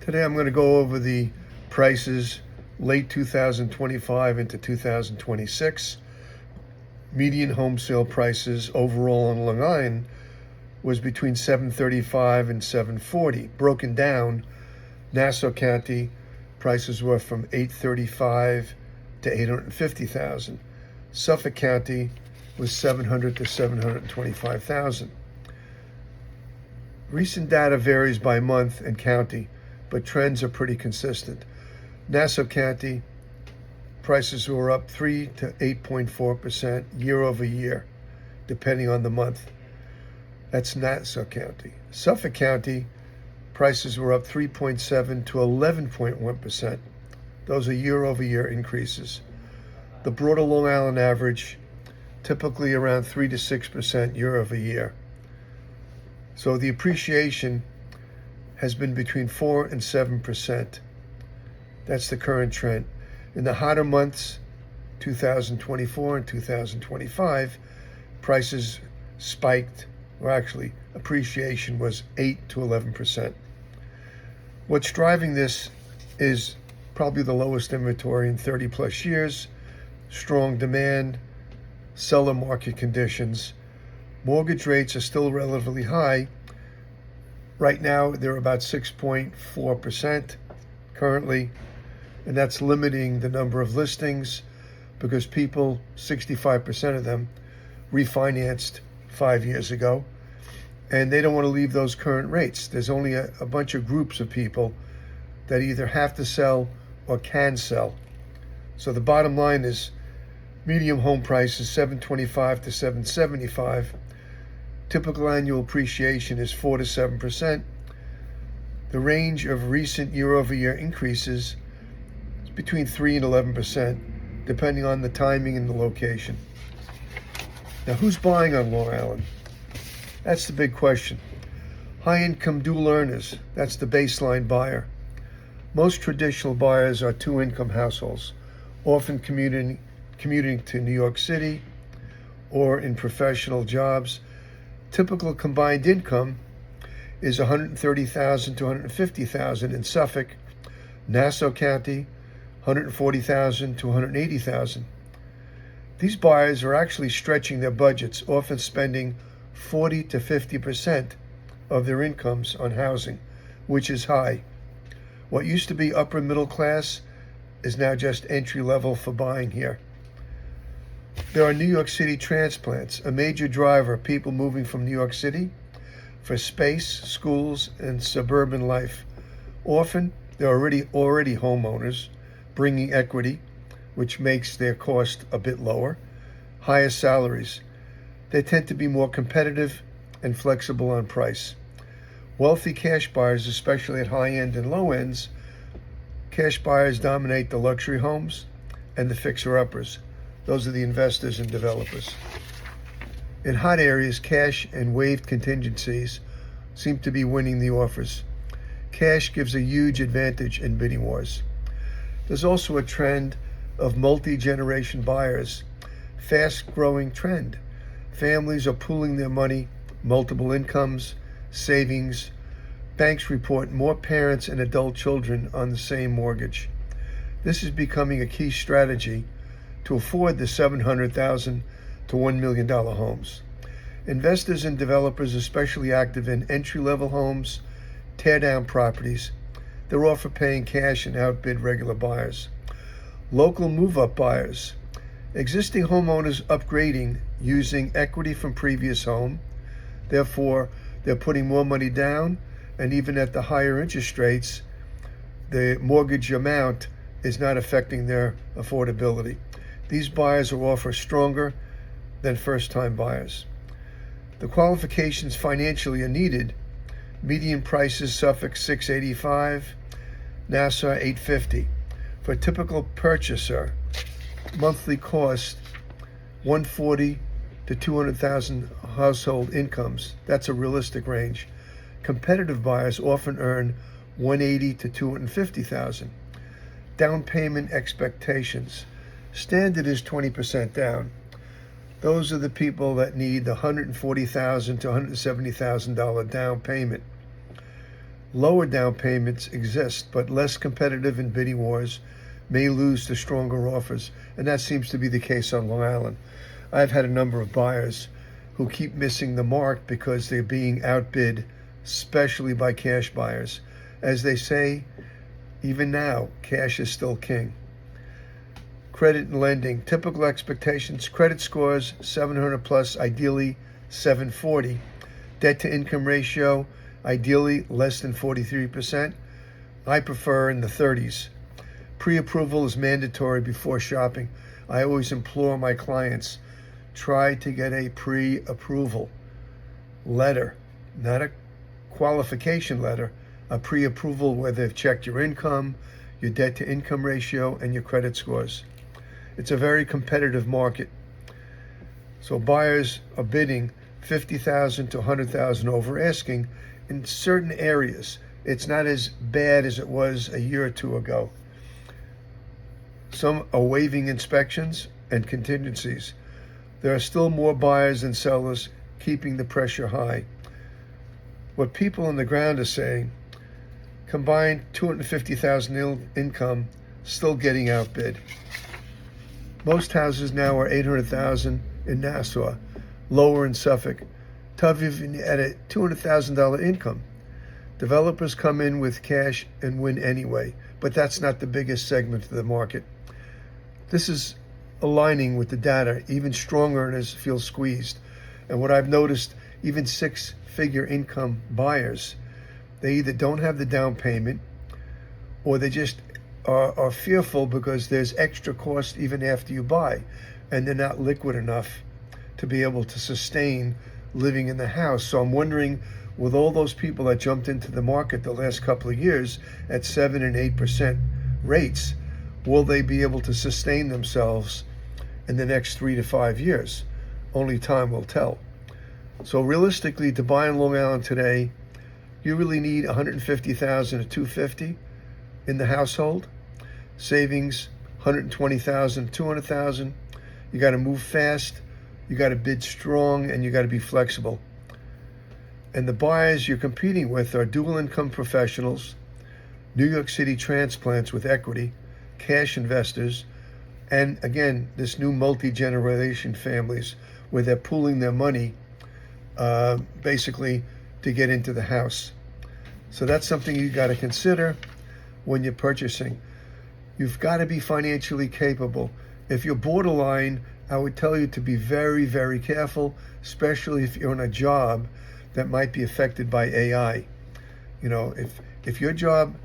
Today I'm going to go over the prices late 2025 into 2026. Median home sale prices overall on Long Island was between $735 and $740. Broken down, Nassau County prices were from $835 to $850,000. Suffolk County was $700 to $725,000. Recent data varies by month and county, but trends are pretty consistent. Nassau County prices were up 3 to 8.4% year over year, depending on the month. That's Nassau County. Suffolk County prices were up 3.7 to 11.1%. Those are year over year increases. The broader Long Island average, typically around 3 to 6% year over year. So the appreciation has been between 4 and 7%. That's the current trend. In the hotter months, 2024 and 2025, prices spiked, or actually appreciation was 8 to 11%. What's driving this is probably the lowest inventory in 30 plus years, strong demand, seller market conditions. Mortgage rates are still relatively high. Right now, they're about 6.4% currently, and that's limiting the number of listings because people, 65% of them, refinanced 5 years ago, and they don't want to leave those current rates. There's only a bunch of groups of people that either have to sell or can sell. So the bottom line is medium home price is $725 to $775. Typical annual appreciation is 4 to 7%. The range of recent year-over-year increases is between 3 and 11%, depending on the timing and the location. Now, who's buying on Long Island? That's the big question. High-income dual earners, that's the baseline buyer. Most traditional buyers are two-income households, often commuting to New York City or in professional jobs. Typical combined income is $130,000 to $150,000 in Suffolk. Nassau County, $140,000 to $180,000. These buyers are actually stretching their budgets, often spending 40 to 50% of their incomes on housing, which is high. What used to be upper middle class is now just entry level for buying here. There are New York City transplants, a major driver of people moving from New York City for space, schools, and suburban life. Often, they're already homeowners, bringing equity, which makes their cost a bit lower, higher salaries. They tend to be more competitive and flexible on price. Wealthy cash buyers, especially at high end and low ends, cash buyers dominate the luxury homes and the fixer-uppers. Those are the investors and developers. In hot areas, cash and waived contingencies seem to be winning the offers. Cash gives a huge advantage in bidding wars. There's also a trend of multi-generation buyers, fast-growing trend. Families are pooling their money, multiple incomes, savings. Banks report more parents and adult children on the same mortgage. This is becoming a key strategy to afford the $700,000 to $1 million homes. Investors and developers, especially active in entry-level homes, tear down properties. They're often paying cash and outbid regular buyers. Local move-up buyers. Existing homeowners upgrading using equity from previous home. Therefore, they're putting more money down, and even at the higher interest rates, the mortgage amount is not affecting their affordability. These buyers are often stronger than first-time buyers. The qualifications financially are needed. Median prices: Suffolk $685, Nassau $850. For a typical purchaser, monthly cost $140,000 to $200,000 household incomes. That's a realistic range. Competitive buyers often earn $180,000 to $250,000. Down payment expectations. Standard is 20% down. Those are the people that need the $140,000 to $170,000 down payment. Lower down payments exist, but less competitive in bidding wars may lose to stronger offers, and that seems to be the case on Long Island. I've had a number of buyers who keep missing the mark because they're being outbid, especially by cash buyers. As they say, even now, cash is still king. Credit and lending. Typical expectations: credit scores 700 plus, ideally 740. Debt to income ratio, ideally less than 43%. I prefer in the 30s. Pre-approval is mandatory before shopping. I always implore my clients, try to get a pre-approval letter, not a qualification letter, a pre-approval where they've checked your income, your debt to income ratio, and your credit scores. It's a very competitive market. So buyers are bidding $50,000 to $100,000 over asking in certain areas. It's not as bad as it was a year or two ago. Some are waiving inspections and contingencies. There are still more buyers than sellers, keeping the pressure high. What people on the ground are saying, combined $250,000 income, still getting outbid. Most houses now are $800,000 in Nassau, lower in Suffolk, tough even at a $200,000 income. Developers come in with cash and win anyway, but that's not the biggest segment of the market. This is aligning with the data. Even strong earners feel squeezed. And what I've noticed, even six-figure income buyers, they either don't have the down payment or they just are fearful because there's extra cost even after you buy, and they're not liquid enough to be able to sustain living in the house. So I'm wondering, with all those people that jumped into the market the last couple of years at 7 and 8% rates, will they be able to sustain themselves in the next 3 to 5 years? Only time will tell. So realistically, to buy in Long Island today, you really need $150,000 to $250,000 in the household. Savings $120,000 to $200,000. You got to move fast. You got to bid strong, and you got to be flexible. And the buyers you're competing with are dual income professionals, New York City transplants with equity, cash investors, and again, this new multi-generation families where they're pooling their money basically to get into the house. So that's something you got to consider when you're purchasing. You've got to be financially capable. If you're borderline, I would tell you to be very, very careful, especially if you're on a job that might be affected by AI. You know, if your job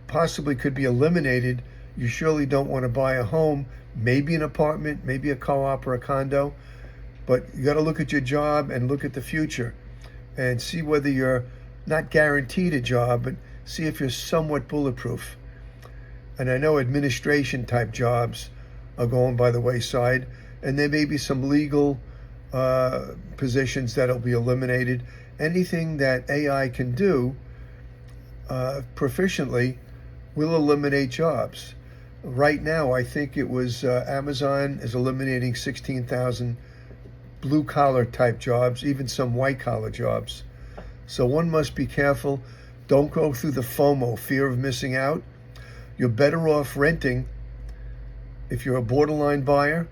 possibly could be eliminated, you surely don't want to buy a home, maybe an apartment, maybe a co-op or a condo, but you got to look at your job and look at the future and see whether you're not guaranteed a job, but see if you're somewhat bulletproof. And I know administration type jobs are going by the wayside, and there may be some legal positions that'll be eliminated. Anything that AI can do proficiently will eliminate jobs. Right now, I think it was Amazon is eliminating 16,000 blue-collar type jobs, even some white-collar jobs. So one must be careful. Don't go through the FOMO, fear of missing out. You're better off renting if you're a borderline buyer,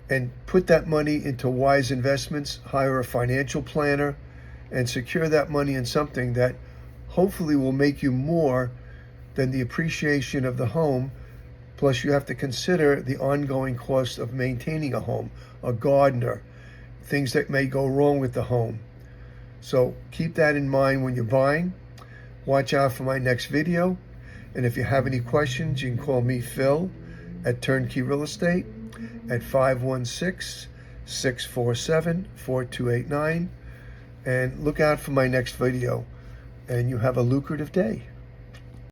and put that money into wise investments, hire a financial planner, and secure that money in something that hopefully will make you more than the appreciation of the home. Plus, you have to consider the ongoing cost of maintaining a home, a gardener, things that may go wrong with the home. So keep that in mind when you're buying. Watch out for my next video. And if you have any questions, you can call me, Phil, at Turnkey Real Estate at 516-647-4289. And look out for my next video. And you have a lucrative day.